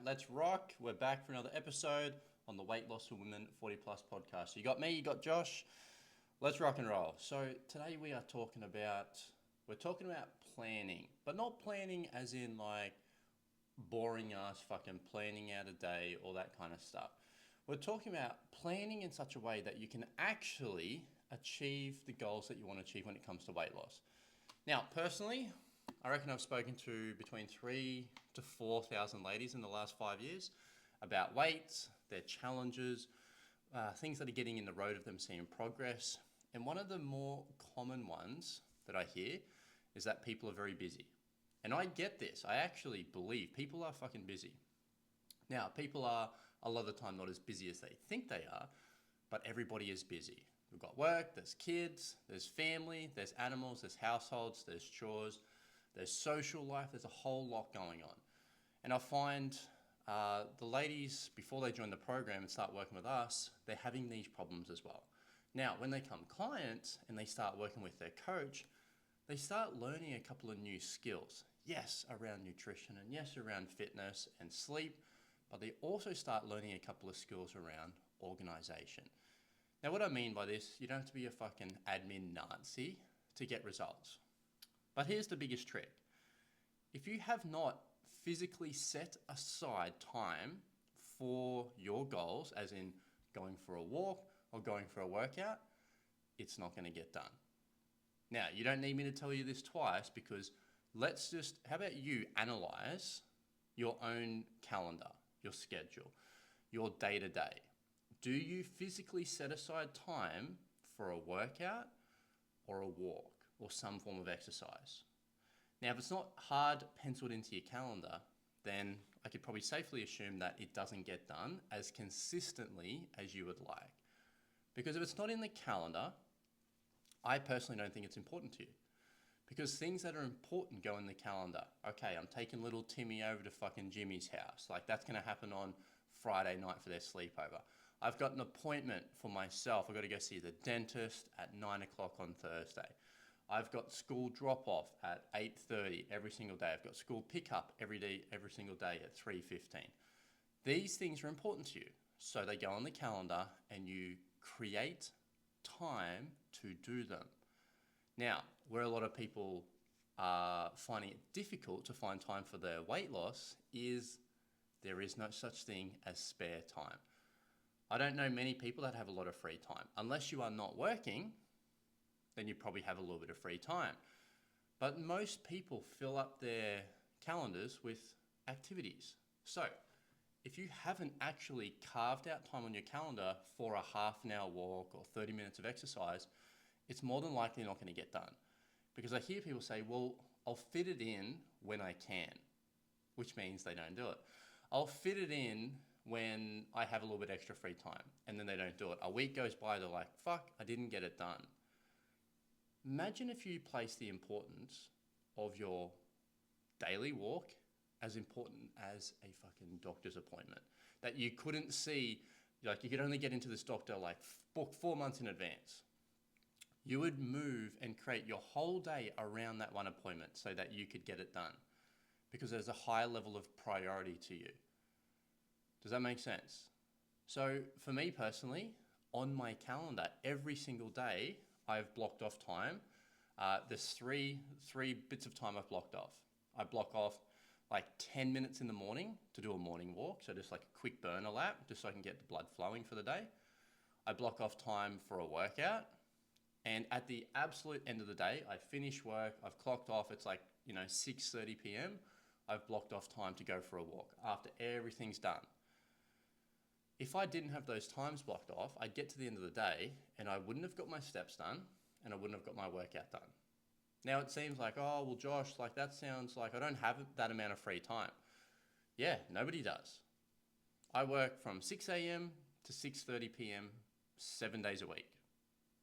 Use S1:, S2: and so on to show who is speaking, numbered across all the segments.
S1: let's rock. We're back for another episode on the Weight Loss for Women 40 Plus podcast. You got me, you got Josh. Let's rock and roll. So today we're talking about planning, but not planning as in like boring ass fucking planning out a day or that kind of stuff. We're talking about planning in such a way that you can actually achieve the goals that you want to achieve when it comes to weight loss. Now, personally, I reckon I've spoken to between 3,000 to 4,000 ladies in the last 5 years about weights, their challenges, things that are getting in the road of them seeing progress. And one of the more common ones that I hear is that people are very busy. And I get this. I actually believe people are fucking busy. Now, people are a lot of the time not as busy as they think they are, but everybody is busy. We've got work, there's kids, there's family, there's animals, there's households, there's chores, there's social life, there's a whole lot going on. And I find the ladies, before they join the program and start working with us, they're having these problems as well. Now, when they become clients and they start working with their coach, they start learning a couple of new skills. Yes, around nutrition and yes, around fitness and sleep, but they also start learning a couple of skills around organization. Now, what I mean by this, you don't have to be a fucking admin Nazi to get results. But here's the biggest trick. If you have not physically set aside time for your goals, as in going for a walk or going for a workout, it's not going to get done. Now, you don't need me to tell you this twice because how about you analyze your own calendar, your schedule, your day-to-day. Do you physically set aside time for a workout or a walk or some form of exercise? Now, if it's not hard penciled into your calendar, then I could probably safely assume that it doesn't get done as consistently as you would like. Because if it's not in the calendar, I personally don't think it's important to you. Because things that are important go in the calendar. Okay, I'm taking little Timmy over to fucking Jimmy's house. Like that's going to happen on Friday night for their sleepover. I've got an appointment for myself. I've got to go see the dentist at 9 o'clock on Thursday. I've got school drop-off at 8:30 every single day. I've got school pickup every single day at 3:15. These things are important to you. So they go on the calendar and you create time to do them. Now, where a lot of people are finding it difficult to find time for their weight loss is there is no such thing as spare time. I don't know many people that have a lot of free time. Unless you are not working, then you probably have a little bit of free time. But most people fill up their calendars with activities. So if you haven't actually carved out time on your calendar for a half an hour walk or 30 minutes of exercise, it's more than likely not going to get done. Because I hear people say, well, I'll fit it in when I can, which means they don't do it. I'll fit it in when I have a little bit extra free time, and then they don't do it. A week goes by, they're like, fuck, I didn't get it done. Imagine if you place the importance of your daily walk as important as a fucking doctor's appointment. That you couldn't see, like you could only get into this doctor like book 4 months in advance. You would move and create your whole day around that one appointment so that you could get it done because there's a high level of priority to you. Does that make sense? So for me personally, on my calendar, every single day, I've blocked off time. There's three bits of time I've blocked off. I block off like 10 minutes in the morning to do a morning walk. So just like a quick burner lap, just so I can get the blood flowing for the day. I block off time for a workout. And at the absolute end of the day, I finish work, I've clocked off, it's like, 6:30 p.m. I've blocked off time to go for a walk after everything's done. If I didn't have those times blocked off, I'd get to the end of the day and I wouldn't have got my steps done and I wouldn't have got my workout done. Now it seems like, oh, well, Josh, like that sounds like I don't have that amount of free time. Yeah, nobody does. I work from 6 a.m. to 6:30 p.m. 7 days a week.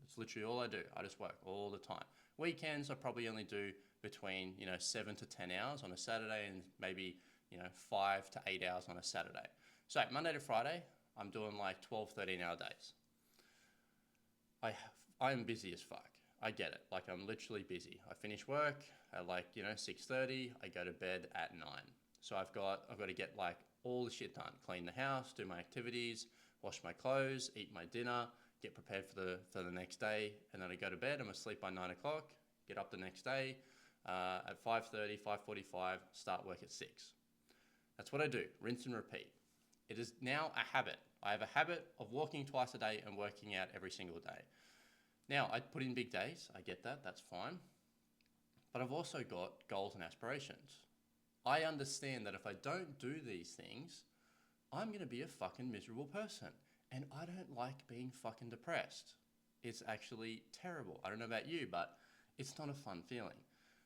S1: That's literally all I do. I just work all the time. Weekends, I probably only do between, 7 to 10 hours on a Saturday and maybe, 5 to 8 hours on a Saturday. So Monday to Friday, I'm doing like 12, 13-hour days. I am busy as fuck. I get it. Like I'm literally busy. I finish work at 6:30. I go to bed at 9. So I've got to get like all the shit done, clean the house, do my activities, wash my clothes, eat my dinner, get prepared for the next day, and then I go to bed. I'm asleep by 9 o'clock. Get up the next day at 5:30, 5:45. Start work at 6. That's what I do. Rinse and repeat. It is now a habit. I have a habit of walking twice a day and working out every single day. Now, I put in big days. I get that. That's fine. But I've also got goals and aspirations. I understand that if I don't do these things, I'm going to be a fucking miserable person. And I don't like being fucking depressed. It's actually terrible. I don't know about you, but it's not a fun feeling.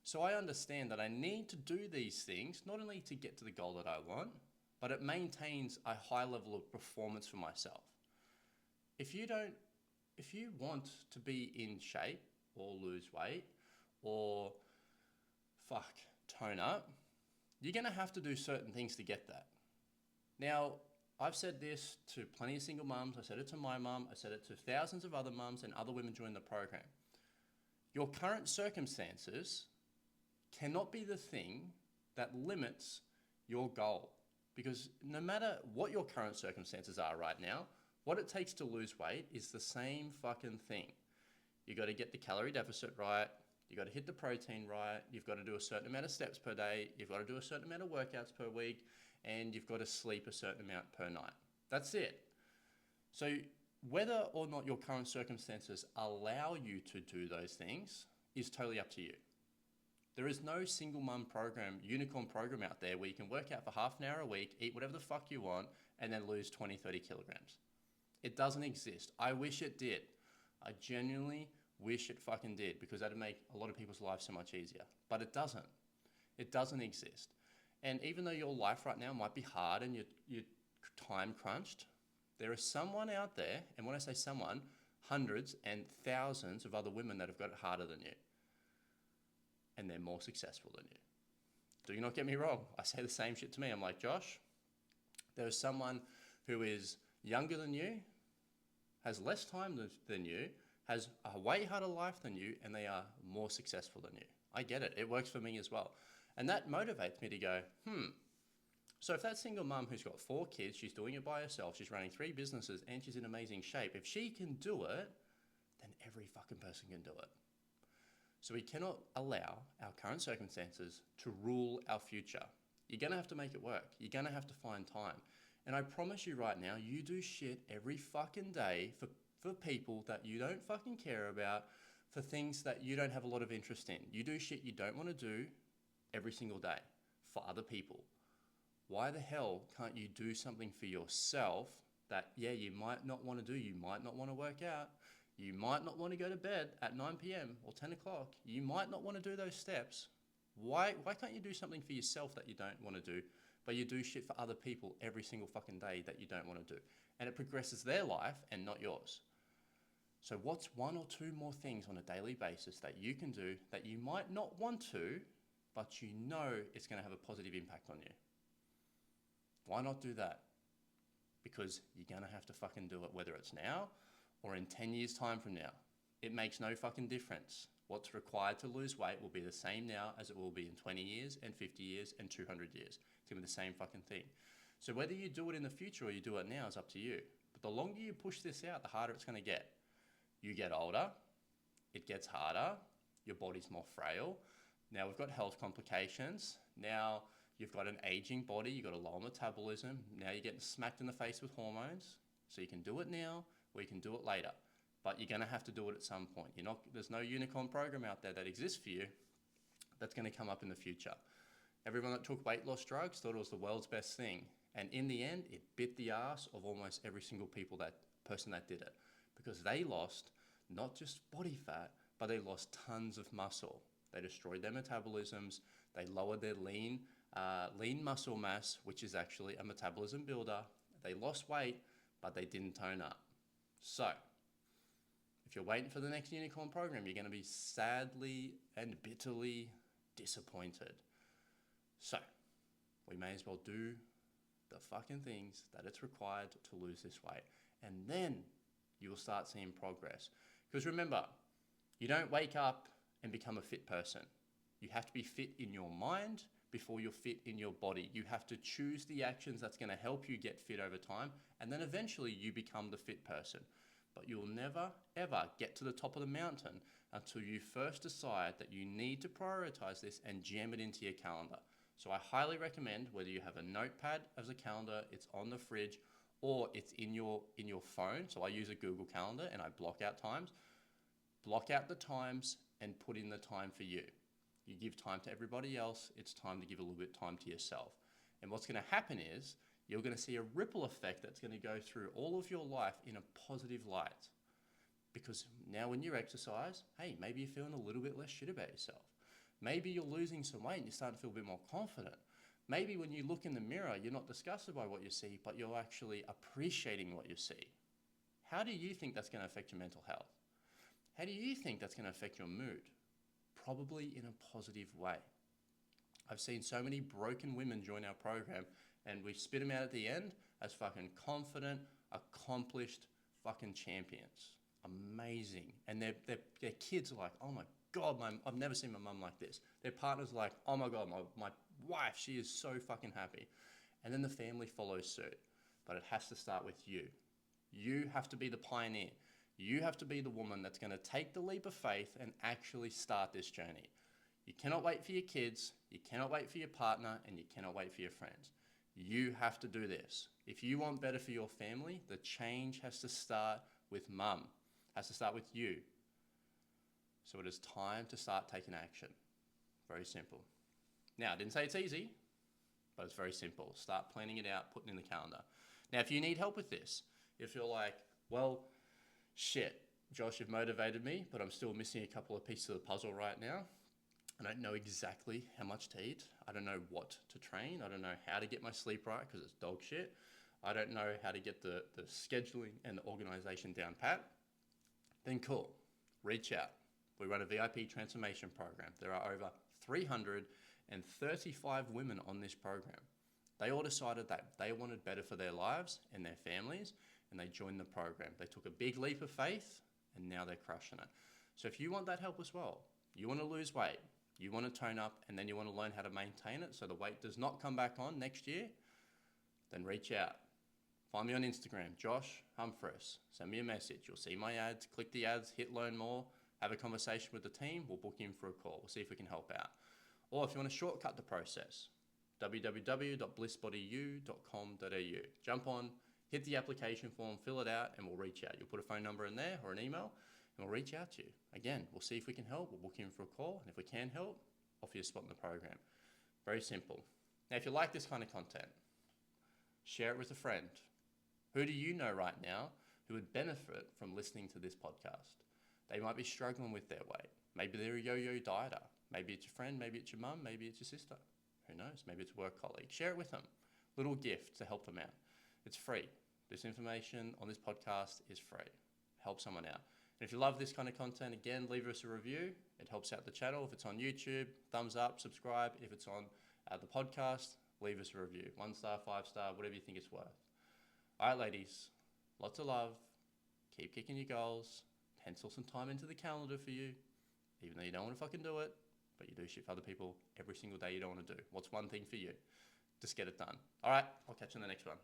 S1: So I understand that I need to do these things, not only to get to the goal that I want, but it maintains a high level of performance for myself. If you want to be in shape or lose weight or tone up, you're going to have to do certain things to get that. Now, I've said this to plenty of single mums. I said it to my mum. I said it to thousands of other mums and other women joining the program. Your current circumstances cannot be the thing that limits your goal. Because no matter what your current circumstances are right now, what it takes to lose weight is the same fucking thing. You got to get the calorie deficit right. You got to hit the protein right. You've got to do a certain amount of steps per day. You've got to do a certain amount of workouts per week, and you've got to sleep a certain amount per night. That's it. So whether or not your current circumstances allow you to do those things is totally up to you. There is no single mum program, unicorn program out there where you can work out for half an hour a week, eat whatever the fuck you want, and then lose 20, 30 kilograms. It doesn't exist. I wish it did. I genuinely wish it fucking did, because that'd make a lot of people's lives so much easier. But it doesn't. It doesn't exist. And even though your life right now might be hard and you're time crunched, there is someone out there, and when I say someone, hundreds and thousands of other women that have got it harder than you. And they're more successful than you. Do not get me wrong. I say the same shit to me. I'm like, Josh, there is someone who is younger than you, has less time than you, has a way harder life than you, and they are more successful than you. I get it. It works for me as well. And that motivates me to go, so if that single mum who's got 4 kids, she's doing it by herself, she's running 3 businesses, and she's in amazing shape, if she can do it, then every fucking person can do it. So we cannot allow our current circumstances to rule our future. You're going to have to make it work. You're going to have to find time. And I promise you right now, you do shit every fucking day for people that you don't fucking care about, for things that you don't have a lot of interest in. You do shit you don't want to do every single day for other people. Why the hell can't you do something for yourself that, you might not want to do? You might not want to work out. You might not want to go to bed at 9 p.m. or 10 o'clock. You might not want to do those steps. Why can't you do something for yourself that you don't want to do, but you do shit for other people every single fucking day that you don't want to do? And it progresses their life and not yours. So what's 1 or 2 more things on a daily basis that you can do that you might not want to, but you know it's going to have a positive impact on you? Why not do that? Because you're going to have to fucking do it, whether it's now or in 10 years' time from now. It makes no fucking difference. What's required to lose weight will be the same now as it will be in 20 years and 50 years and 200 years. It's going to be the same fucking thing. So whether you do it in the future or you do it now is up to you. But the longer you push this out, the harder it's going to get. You get older, it gets harder, your body's more frail. Now we've got health complications. Now you've got an aging body, you've got a low metabolism. Now you're getting smacked in the face with hormones. So you can do it now or you can do it later. But you're going to have to do it at some point. There's no unicorn program out there that exists for you that's going to come up in the future. Everyone that took weight loss drugs thought it was the world's best thing. And in the end, it bit the ass of almost every single person that did it. Because they lost not just body fat, but they lost tons of muscle. They destroyed their metabolisms. They lowered their lean muscle mass, which is actually a metabolism builder. They lost weight, but they didn't tone up. So, if you're waiting for the next unicorn program, you're going to be sadly and bitterly disappointed. So, we may as well do the fucking things that it's required to lose this weight. And then you will start seeing progress. Because remember, you don't wake up and become a fit person. You have to be fit in your mind before you're fit in your body. You have to choose the actions that's going to help you get fit over time, and then eventually you become the fit person. But you'll never, ever get to the top of the mountain until you first decide that you need to prioritize this and jam it into your calendar. So I highly recommend, whether you have a notepad as a calendar, it's on the fridge, or it's in your phone. So I use a Google Calendar and I block out times. Block out the times and put in the time for you. You give time to everybody else, it's time to give a little bit of time to yourself. And what's going to happen is you're going to see a ripple effect that's going to go through all of your life in a positive light. Because now when you exercise, hey, maybe you're feeling a little bit less shit about yourself. Maybe you're losing some weight and you're starting to feel a bit more confident. Maybe when you look in the mirror, you're not disgusted by what you see, but you're actually appreciating what you see. How do you think that's going to affect your mental health? How do you think that's going to affect your mood? Probably in a positive way. I've seen so many broken women join our program and we spit them out at the end as fucking confident, accomplished fucking champions. Amazing. And their kids are like, oh my God, I've never seen my mum like this. Their partner's like, oh my God, my wife, she is so fucking happy. And then the family follows suit. But it has to start with you. You have to be the pioneer. You have to be the woman that's going to take the leap of faith and actually start this journey. You cannot wait for your kids, you cannot wait for your partner, and you cannot wait for your friends. You have to do this. If you want better for your family, the change has to start with mum, has to start with you. So it is time to start taking action. Very simple. Now, I didn't say it's easy, but it's very simple. Start planning it out, putting it in the calendar. Now, if you need help with this, if you're like, well, shit, Josh, you've motivated me, but I'm still missing a couple of pieces of the puzzle right now. I don't know exactly how much to eat. I don't know what to train. I don't know how to get my sleep right because it's dog shit. I don't know how to get the scheduling and the organization down pat. Then cool, reach out. We run a VIP transformation program. There are over 335 women on this program. They all decided that they wanted better for their lives and their families, and they joined the program. They took a big leap of faith, and now they're crushing it. So if you want that help as well, you want to lose weight, you want to tone up, and then you want to learn how to maintain it so the weight does not come back on next year, then reach out. Find me on Instagram, Josh Humphreys. Send me a message. You'll see my ads. Click the ads, hit learn more, have a conversation with the team. We'll book you in for a call. We'll see if we can help out. Or if you want to shortcut the process, www.blisspodyu.com.au. Jump on, hit the application form, fill it out, and we'll reach out. You'll put a phone number in there or an email, and we'll reach out to you. Again, we'll see if we can help. We'll book you in for a call, and if we can help, offer you a spot in the program. Very simple. Now, if you like this kind of content, share it with a friend. Who do you know right now who would benefit from listening to this podcast? They might be struggling with their weight. Maybe they're a yo-yo dieter. Maybe it's your friend, maybe it's your mum, maybe it's your sister. Who knows? Maybe it's a work colleague. Share it with them. Little gift to help them out. It's free. This information on this podcast is free. Help someone out. And if you love this kind of content, again, leave us a review. It helps out the channel. If it's on YouTube, thumbs up, subscribe. If it's on the podcast, leave us a review. 1 star, 5 star, whatever you think it's worth. All right, ladies, lots of love. Keep kicking your goals. Pencil some time into the calendar for you, even though you don't want to fucking do it, but you do shit for other people every single day you don't want to do. What's one thing for you? Just get it done. All right, I'll catch you in the next one.